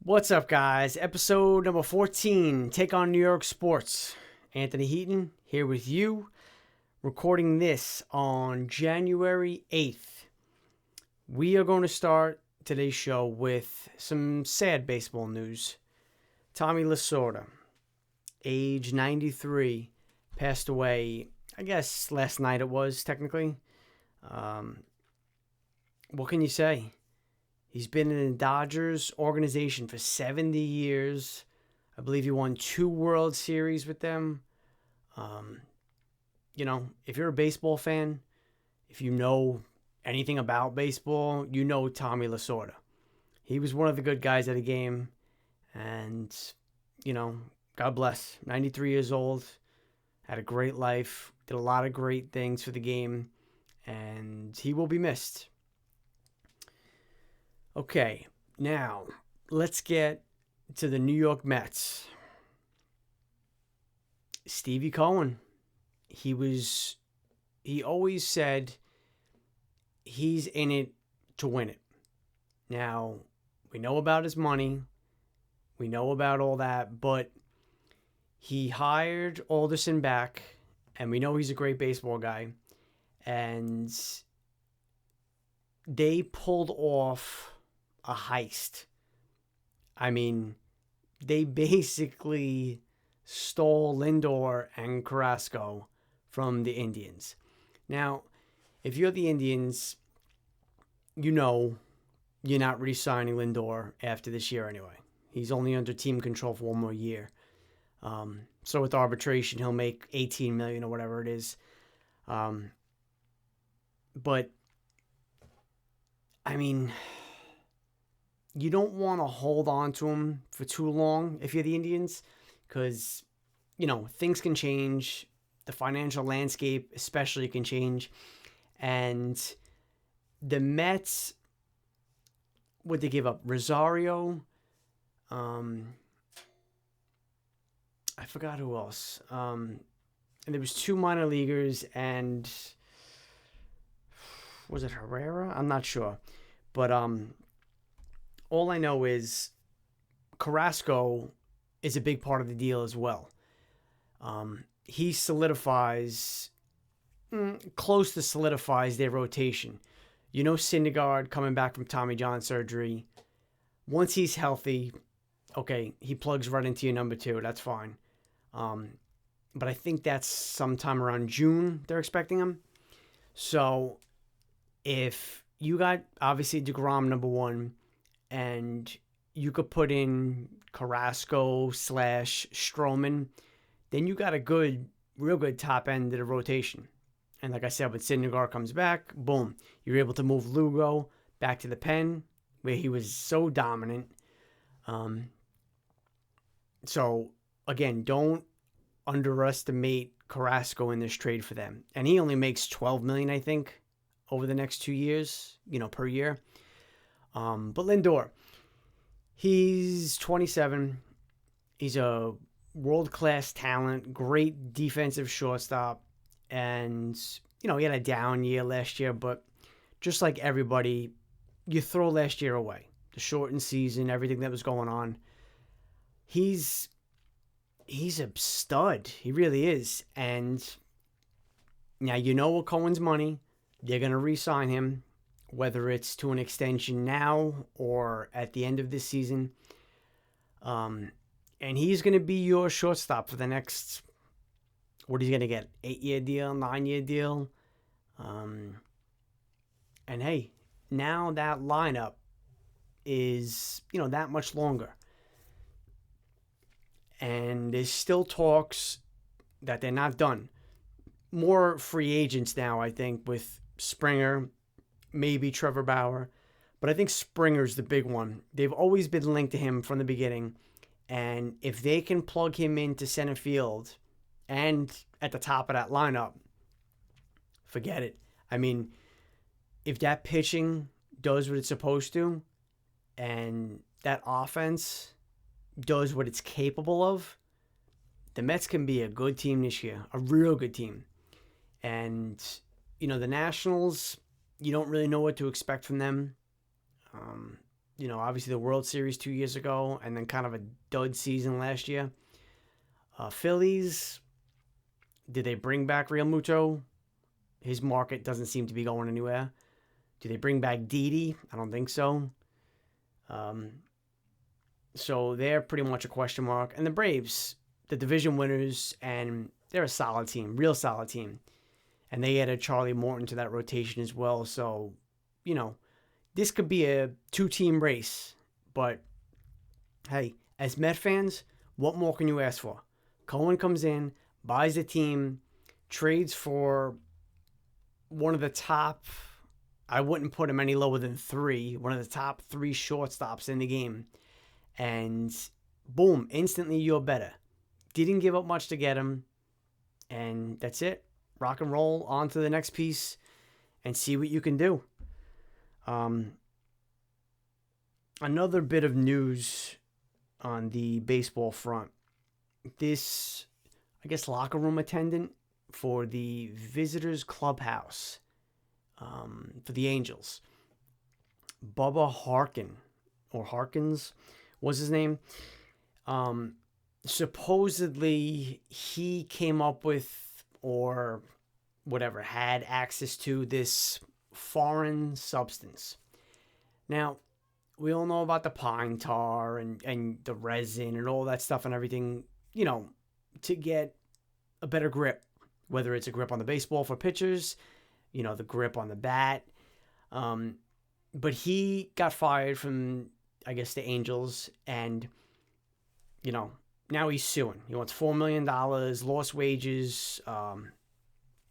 What's up, guys? Episode number 14, Take on New York Sports. Anthony Heaton here with you, recording this on January 8th. We are going to start today's show with some sad baseball news. Tommy Lasorda, age 93, passed away, I guess last night it was, technically. What can you say? He's been in the Dodgers organization for 70 years. I believe he won 2 World Series with them. If you're a baseball fan, if you know anything about baseball, you know Tommy Lasorda. He was one of the good guys at the game. And, God bless. 93 years old. Had a great life. Did a lot of great things for the game. And he will be missed. Okay, now let's get to the New York Mets. Stevie Cohen, he always said he's in it to win it. Now, we know about his money, we know about all that, but he hired Alderson back, and we know he's a great baseball guy, and they pulled off a heist. I mean, they basically stole Lindor and Carrasco from the Indians. Now, if you're the Indians, you know you're not re-signing Lindor after this year anyway. He's only under team control for one more year. So with arbitration, he'll make $18 million or whatever it is. But, I mean, you don't want to hold on to him for too long if you're the Indians because, things can change. The financial landscape especially can change. And the Mets, would they give up? Rosario? I forgot who else. And there was 2 minor leaguers and was it Herrera? I'm not sure. But all I know is Carrasco is a big part of the deal as well. He close to solidifies their rotation. Syndergaard coming back from Tommy John surgery. Once he's healthy, okay, he plugs right into your number 2. That's fine. But I think that's sometime around June they're expecting him. So if you got, obviously, DeGrom number 1, and you could put in Carrasco / Stroman, then you got a real good top end of the rotation. And like I said, when Syndergaard comes back, boom, you're able to move Lugo back to the pen where he was so dominant. So again, don't underestimate Carrasco in this trade for them. And he only makes $12 million, I think, over the next 2 years, per year. But Lindor, he's 27. He's a world-class talent, great defensive shortstop. And, he had a down year last year, but just like everybody, you throw last year away. The shortened season, everything that was going on. He's a stud. He really is. And now with Cohen's money, they're going to re-sign him, whether it's to an extension now or at the end of this season. And he's going to be your shortstop for the next, what he's going to get, 8-year deal, 9-year deal. And hey, now that lineup is, that much longer. And there's still talks that they're not done. More free agents now, I think, with Springer, maybe Trevor Bauer. But I think Springer's the big one. They've always been linked to him from the beginning. And if they can plug him into center field and at the top of that lineup, forget it. I mean, if that pitching does what it's supposed to and that offense does what it's capable of, the Mets can be a good team this year, a real good team. And, the Nationals, you don't really know what to expect from them. Obviously the World Series 2 years ago, and then kind of a dud season last year. Phillies, did they bring back Real Muto? His market doesn't seem to be going anywhere. Do they bring back Didi? I don't think so. So they're pretty much a question mark. And the Braves, the division winners, and they're a solid team, real solid team. And they added Charlie Morton to that rotation as well. So, this could be a two-team race. But, hey, as Met fans, what more can you ask for? Cohen comes in, buys the team, trades for one of the top, I wouldn't put him any lower than 3, one of the top 3 shortstops in the game. And boom, instantly you're better. Didn't give up much to get him. And that's it. Rock and roll on to the next piece and see what you can do. Another bit of news on the baseball front. This, I guess, locker room attendant for the visitors clubhouse for the Angels, Bubba Harkins was his name. Supposedly he came up with, or whatever, had access to this foreign substance. Now, we all know about the pine tar and the resin and all that stuff and everything, to get a better grip, whether it's a grip on the baseball for pitchers, the grip on the bat. But he got fired from, I guess, the Angels, and, now he's suing. He wants $4 million, lost wages,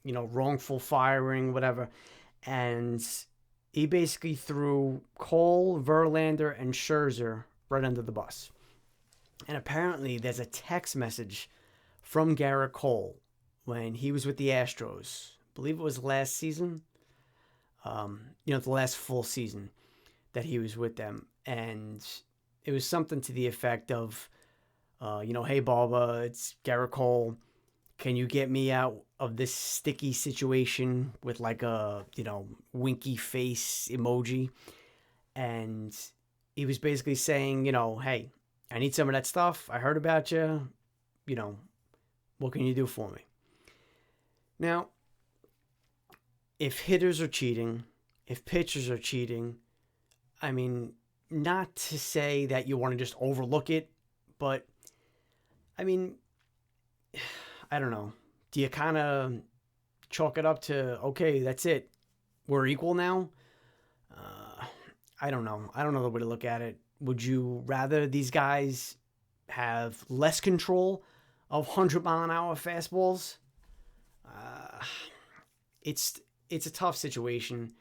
wrongful firing, whatever. And he basically threw Cole, Verlander, and Scherzer right under the bus. And apparently there's a text message from Garrett Cole when he was with the Astros. I believe it was last season. The last full season that he was with them. And it was something to the effect of, hey, Bubba, it's Garrett Cole. Can you get me out of this sticky situation, with like a, winky face emoji? And he was basically saying, hey, I need some of that stuff. I heard about you. What can you do for me? Now, if hitters are cheating, if pitchers are cheating, I mean, not to say that you want to just overlook it, but, I mean, I don't know. Do you kind of chalk it up to, okay, that's it, we're equal now? I don't know. I don't know the way to look at it. Would you rather these guys have less control of 100-mile-an-hour fastballs? It's a tough situation,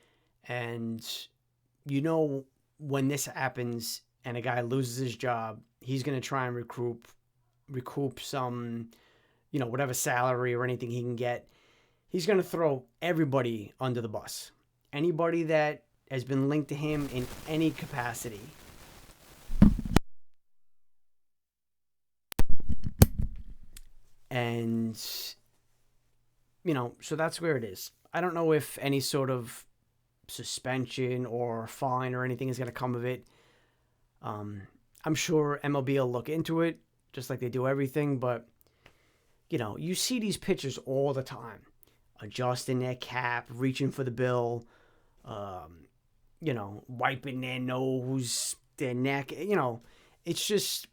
and when this happens and a guy loses his job, he's going to try and recoup some, whatever salary or anything he can get. He's going to throw everybody under the bus. Anybody that has been linked to him in any capacity. And, so that's where it is. I don't know if any sort of suspension or fine or anything is going to come of it. I'm sure MLB will look into it, just like they do everything. But, you see these pitchers all the time, adjusting their cap, reaching for the bill, wiping their nose, their neck. It's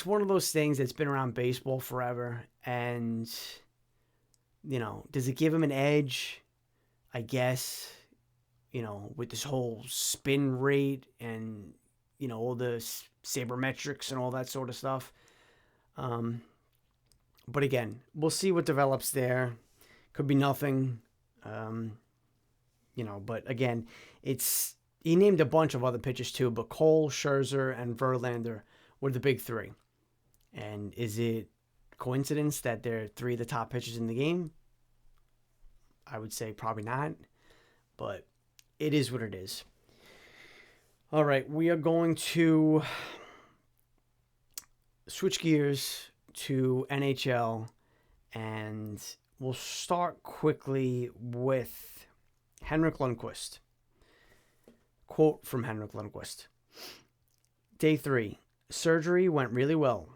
one of those things that's been around baseball forever. And, does it give him an edge? I guess, with this whole spin rate and, all the sabermetrics and all that sort of stuff. But again, we'll see what develops there. Could be nothing. But again, he named a bunch of other pitchers too, but Cole, Scherzer, and Verlander were the big 3. And is it coincidence that they're 3 of the top pitchers in the game? I would say probably not, but it is what it is. All right, we are going to switch gears to NHL, and we'll start quickly with Henrik Lundqvist. Quote from Henrik Lundqvist. Day 3. Surgery went really well.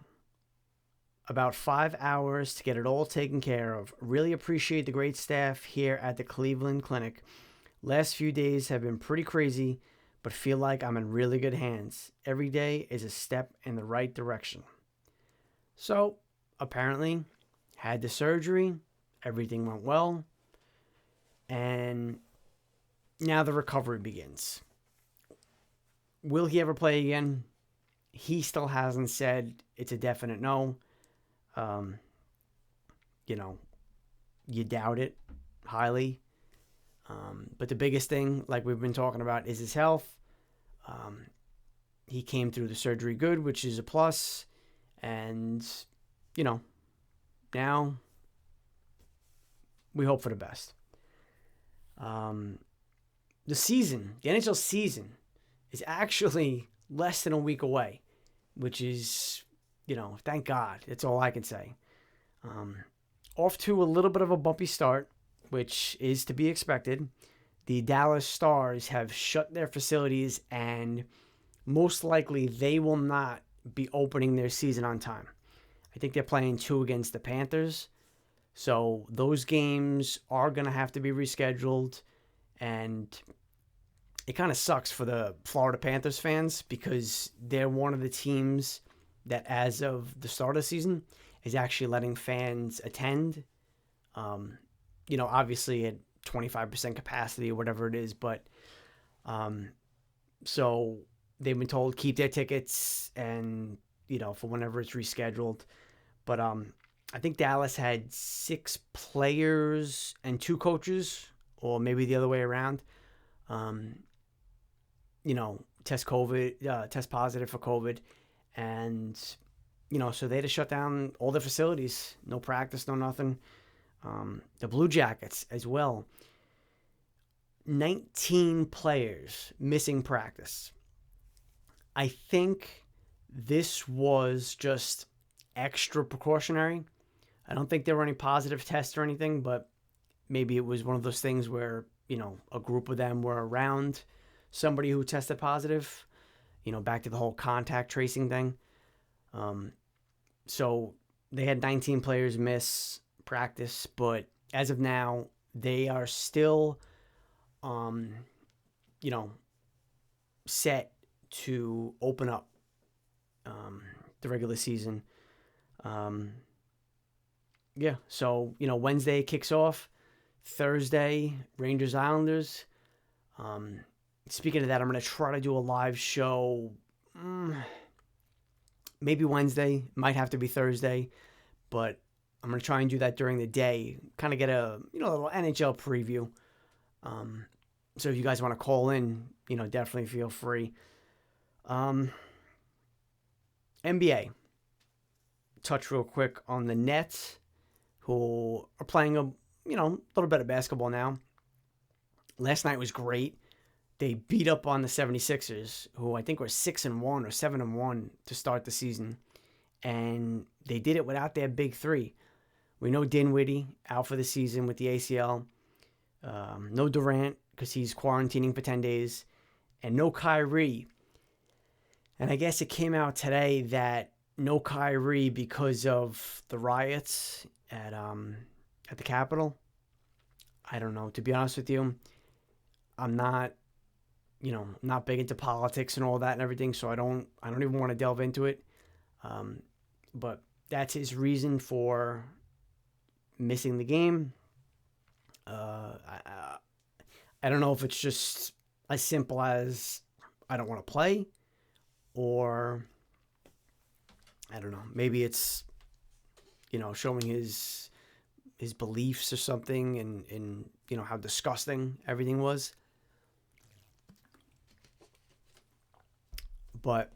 About 5 hours to get it all taken care of. Really appreciate the great staff here at the Cleveland Clinic. Last few days have been pretty crazy, but feel like I'm in really good hands. Every day is a step in the right direction. So, apparently, had the surgery, everything went well, and now the recovery begins. Will he ever play again? He still hasn't said it's a definite no. You doubt it highly. But the biggest thing, like we've been talking about, is his health. He came through the surgery good, which is a plus. And, now we hope for the best. The NHL season is actually less than a week away, which is, thank God. That's all I can say. Off to a little bit of a bumpy start, which is to be expected. The Dallas Stars have shut their facilities, and most likely they will not be opening their season on time. I think they're playing 2 against the Panthers. So those games are going to have to be rescheduled, and it kind of sucks for the Florida Panthers fans because they're one of the teams that, as of the start of the season, is actually letting fans attend. Obviously at 25% capacity or whatever it is, but so they've been told keep their tickets and for whenever it's rescheduled. But I think Dallas had 6 players and 2 coaches, or maybe the other way around. Test positive for COVID, and so they had to shut down all their facilities. No practice, no nothing. The Blue Jackets as well. 19 players missing practice. I think this was just extra precautionary. I don't think there were any positive tests or anything, but maybe it was one of those things where, a group of them were around somebody who tested positive, back to the whole contact tracing thing. So they had 19 players miss practice, but as of now, they are still, set to open up the regular season. So, Wednesday kicks off. Thursday, Rangers Islanders. Speaking of that, I'm going to try to do a live show maybe Wednesday. Might have to be Thursday, but I'm going to try and do that during the day. Kind of get a, little NHL preview. So if you guys want to call in, definitely feel free. NBA. Touch real quick on the Nets, who are playing a little bit of basketball now. Last night was great. They beat up on the 76ers, who I think were 6-1 or 7-1 to start the season. And they did it without their big 3. We know Dinwiddie out for the season with the ACL. No Durant because he's quarantining for 10 days. And no Kyrie. And I guess it came out today that no Kyrie because of the riots at the Capitol. I don't know. To be honest with you, I'm not big into politics and all that and everything, so I don't even want to delve into it. But that's his reason for missing the game. I don't know if it's just as simple as I don't want to play, or I don't know. Maybe it's showing his beliefs or something, and how disgusting everything was. But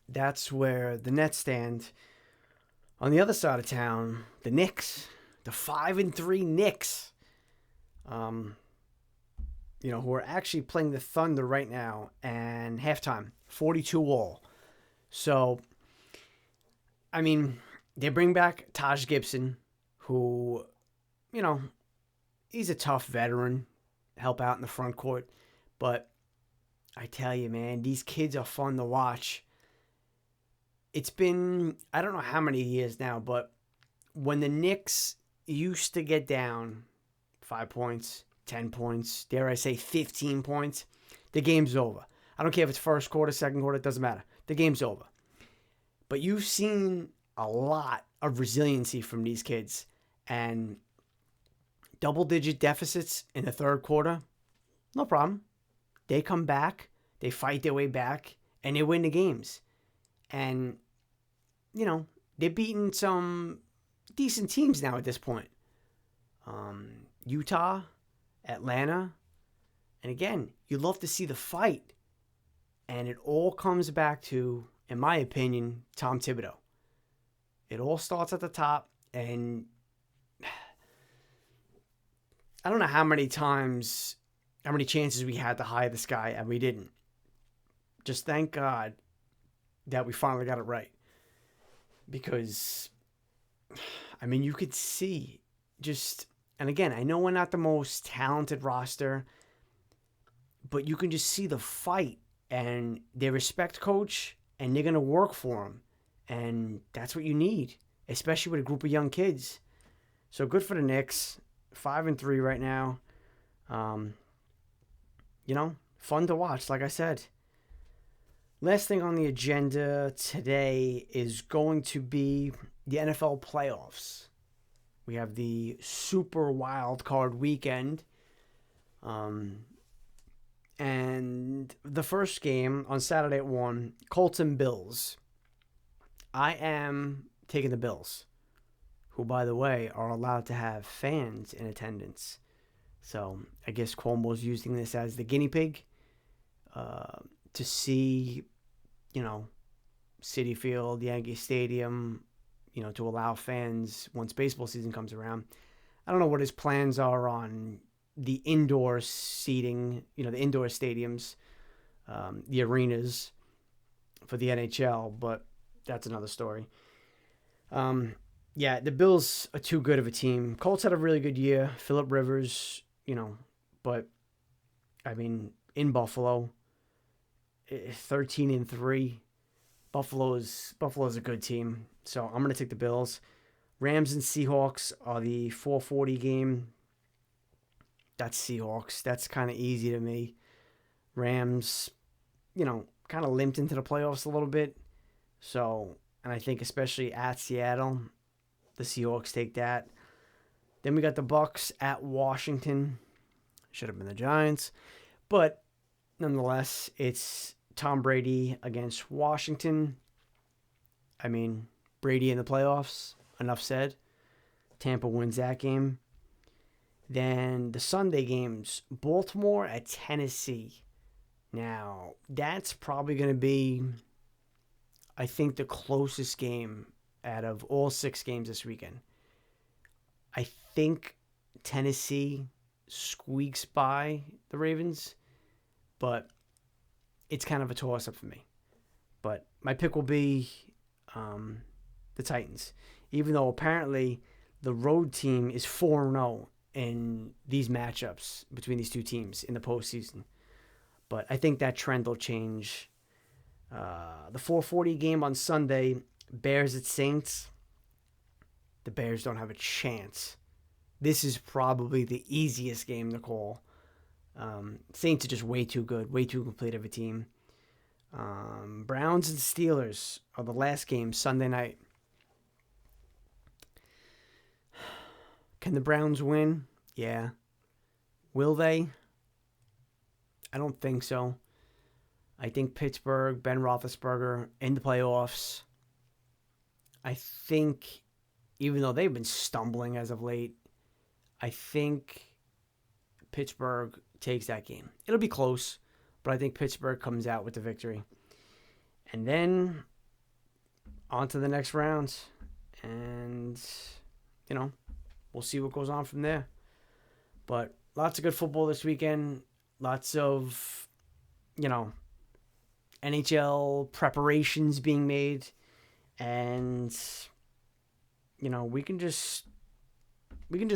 that's where the Nets stand. On the other side of town, the Knicks, the 5-3 Knicks, who are actually playing the Thunder right now, and halftime, 42-all. So, I mean, they bring back Taj Gibson, who, he's a tough veteran, help out in the front court, but I tell you, man, these kids are fun to watch. It's been, I don't know how many years now, but when the Knicks used to get down 5 points, 10 points, dare I say 15 points, the game's over. I don't care if it's first quarter, second quarter, it doesn't matter. The game's over. But you've seen a lot of resiliency from these kids. And double-digit deficits in the third quarter, no problem. They come back, they fight their way back, and they win the games. And, they're beating some decent teams now at this point. Utah, Atlanta. And again, you love to see the fight. And it all comes back to, in my opinion, Tom Thibodeau. It all starts at the top, and I don't know how many chances we had to hire this guy, and we didn't. Just thank God that we finally got it right. Because, you could see and again, I know we're not the most talented roster, but you can just see the fight, and they respect coach, and they're going to work for him. And that's what you need, especially with a group of young kids. So good for the Knicks. 5-3 right now. Fun to watch, like I said. Last thing on the agenda today is going to be the NFL playoffs. We have the super wild card weekend. And the first game on Saturday at 1, Colts and Bills. I am taking the Bills, who, by the way, are allowed to have fans in attendance. So I guess Cuomo's using this as the guinea pig to see, Citi Field, Yankee Stadium, to allow fans once baseball season comes around. I don't know what his plans are on the indoor seating, the indoor stadiums, the arenas for the NHL, but that's another story. Yeah, the Bills are too good of a team. Colts had a really good year. Phillip Rivers, but in Buffalo, 13-3. Buffalo's a good team, so I'm gonna take the Bills. Rams and Seahawks are the 4:40 game. That's Seahawks. That's kind of easy to me. Rams, kind of limped into the playoffs a little bit. So, and I think especially at Seattle, the Seahawks take that. Then we got the Bucks at Washington. Should have been the Giants. But nonetheless, it's Tom Brady against Washington. Brady in the playoffs. Enough said. Tampa wins that game. Then the Sunday games, Baltimore at Tennessee. Now, that's probably going to be, I think, the closest game out of all 6 games this weekend. I think Tennessee squeaks by the Ravens, but it's kind of a toss-up for me. But my pick will be the Titans, even though apparently the road team is 4-0 in these matchups between these two teams in the postseason. But I think that trend will change. The 4:40 game on Sunday, Bears at Saints. The Bears don't have a chance. This is probably the easiest game to call. Saints are just way too good, way too complete of a team. Browns and Steelers are the last game Sunday night. Can the Browns win? Yeah. Will they? I don't think so. I think Pittsburgh, Ben Roethlisberger in the playoffs. I think, even though they've been stumbling as of late, I think Pittsburgh takes that game. It'll be close, but I think Pittsburgh comes out with the victory. And then on to the next round. And, we'll see what goes on from there. But lots of good football this weekend. Lots of, NHL preparations being made. And, we can just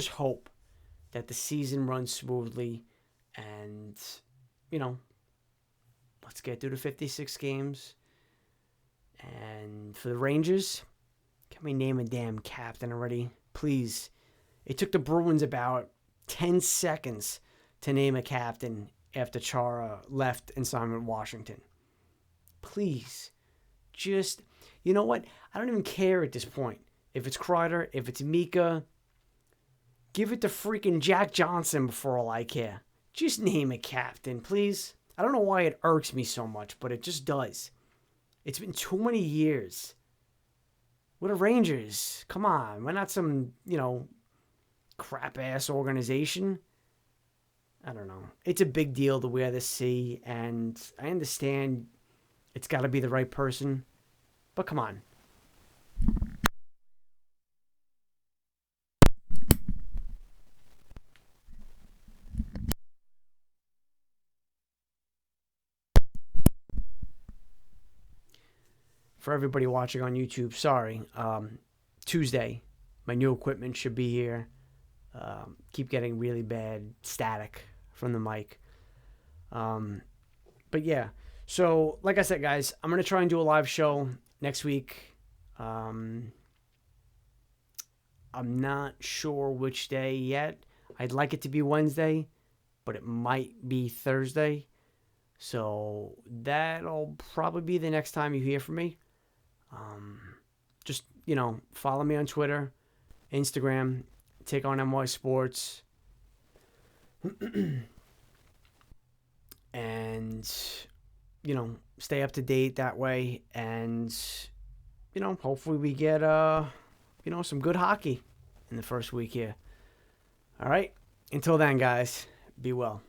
hope that the season runs smoothly and, Let's get through the 56 games. And for the Rangers, can we name a damn captain already? Please. It took the Bruins about 10 seconds to name a captain after Chara left and signed with Washington. Please. Just, you know what? I don't even care at this point. If it's Kreider, if it's Mika, give it to freaking Jack Johnson for all I care. Just name a captain, please. I don't know why it irks me so much, but it just does. It's been too many years. We're the Rangers. Come on. We're not some, crap-ass organization. I don't know. It's a big deal to wear the C, and I understand it's got to be the right person. But come on. For everybody watching on YouTube, sorry. Tuesday, my new equipment should be here. Keep getting really bad static from the mic. But yeah, so like I said, guys, I'm going to try and do a live show next week. I'm not sure which day yet. I'd like it to be Wednesday, but it might be Thursday. So that'll probably be the next time you hear from me. Just, follow me on Twitter, Instagram, Take on NY Sports. And, stay up to date that way. And, hopefully we get, some good hockey in the first week here. All right. Until then, guys, be well.